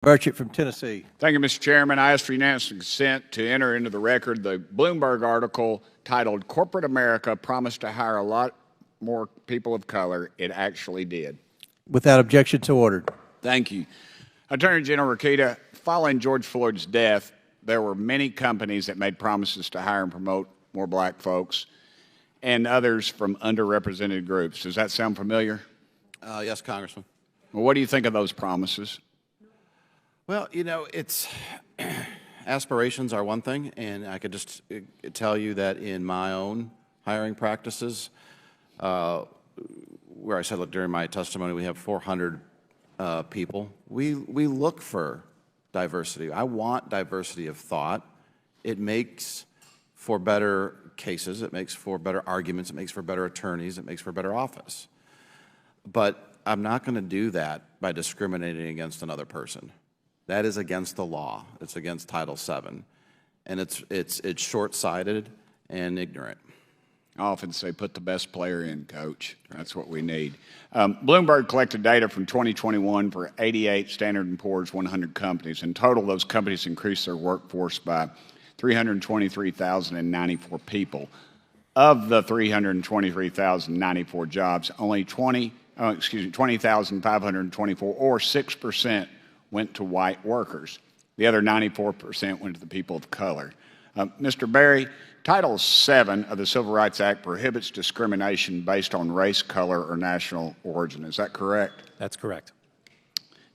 Burchett from Tennessee. Thank you, Mr. Chairman. I ask for unanimous consent to enter into the record the Bloomberg article titled "Corporate America Promised to Hire a Lot More People of Color." It actually did. Without objection, so ordered. Thank you. Attorney General Rokita, following George Floyd's death, there were many companies that made promises to hire and promote more black folks and others from underrepresented groups. Does that sound familiar? Yes, Congressman. Well, what do you think of those promises? Well, you know, aspirations are one thing, and I could just tell you that in my own hiring practices, where I said, look, during my testimony, we have 400 people. We look for diversity. I want diversity of thought. It makes for better cases. It makes for better arguments. It makes for better attorneys. It makes for better office. But I'm not going to do that by discriminating against another person. That is against the law. It's against Title VII, and it's short-sighted and ignorant. I often say, put the best player in, Coach. That's what we need. Bloomberg collected data from 2021 for 88 Standard & Poor's 100 companies. In total, those companies increased their workforce by 323,094 people. Of the 323,094 jobs, only 20,524, or 6%, went to white workers. The other 94% went to the people of color. Mr. Berry, Title VII of the Civil Rights Act prohibits discrimination based on race, color, or national origin. Is that correct? That's correct.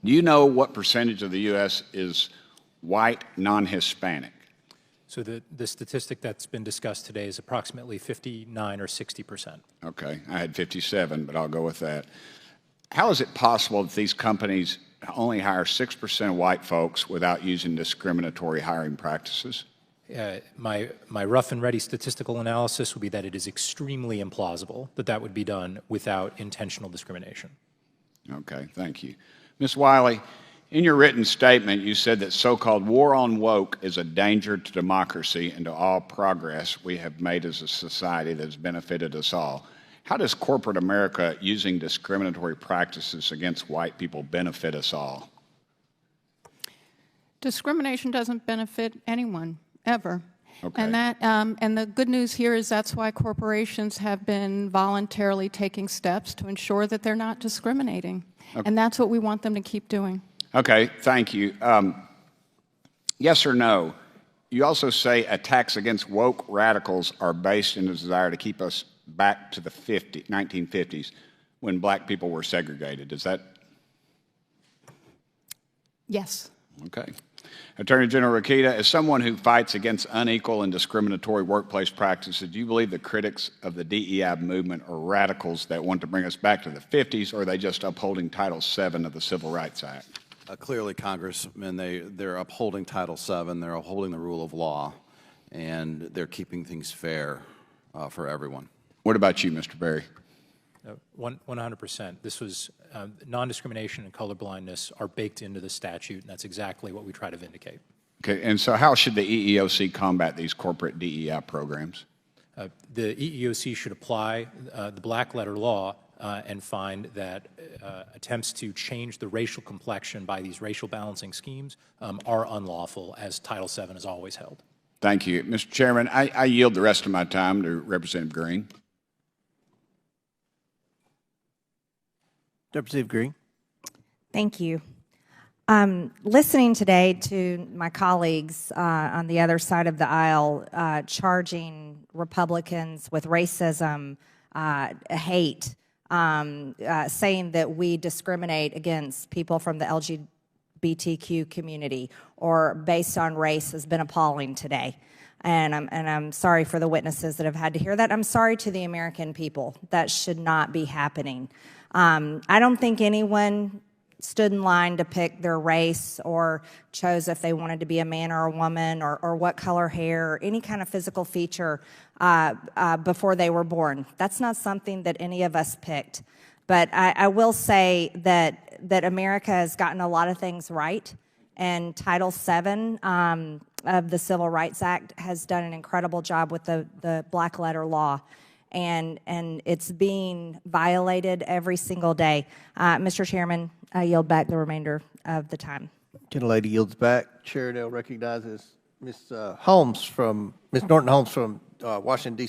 Do you know what percentage of the U.S. is white, non-Hispanic? So the statistic that's been discussed today is approximately 59 or 60%. Okay, I had 57, but I'll go with that. How is it possible that these companies only hire 6% of white folks without using discriminatory hiring practices? My rough and ready statistical analysis would be that it is extremely implausible that that would be done without intentional discrimination. Okay, thank you. Ms. Wiley, in your written statement, you said that so-called war on woke is a danger to democracy and to all progress we have made as a society that has benefited us all. How does corporate America using discriminatory practices against white people benefit us all? Discrimination doesn't benefit anyone, ever. Okay. And the good news here is that's why corporations have been voluntarily taking steps to ensure that they're not discriminating. Okay. And that's what we want them to keep doing. Okay, thank you. Yes or no? You also say attacks against woke radicals are based in a desire to keep us back to the 1950s when black people were segregated. Is that? Yes. Okay. Attorney General Rokita, as someone who fights against unequal and discriminatory workplace practices, do you believe the critics of the DEI movement are radicals that want to bring us back to the 50s, or are they just upholding Title VII of the Civil Rights Act? Clearly, Congressman, they're upholding Title VII, they're upholding the rule of law, and they're keeping things fair for everyone. What about you, Mr. Berry? 100%. This was non-discrimination and colorblindness are baked into the statute, and that's exactly what we try to vindicate. Okay, and so how should the EEOC combat these corporate DEI programs? The EEOC should apply the black letter law and find that attempts to change the racial complexion by these racial balancing schemes are unlawful, as Title VII has always held. Thank you. Mr. Chairman, I yield the rest of my time to Representative Greene. Representative Greene. Thank you. Listening today to my colleagues on the other side of the aisle charging Republicans with racism, hate, saying that we discriminate against people from the LGBTQ community or based on race has been appalling today. And I'm sorry for the witnesses that have had to hear that. I'm sorry to the American people. That should not be happening. I don't think anyone stood in line to pick their race or chose if they wanted to be a man or a woman or what color hair or any kind of physical feature before they were born. That's not something that any of us picked. But I will say that America has gotten a lot of things right, and Title VII of the Civil Rights Act has done an incredible job with the black letter law. And it's being violated every single day. Mr. Chairman, I yield back the remainder of the time. Gentlelady yields back. Chair now recognizes Ms. Norton Holmes from Washington, D.C.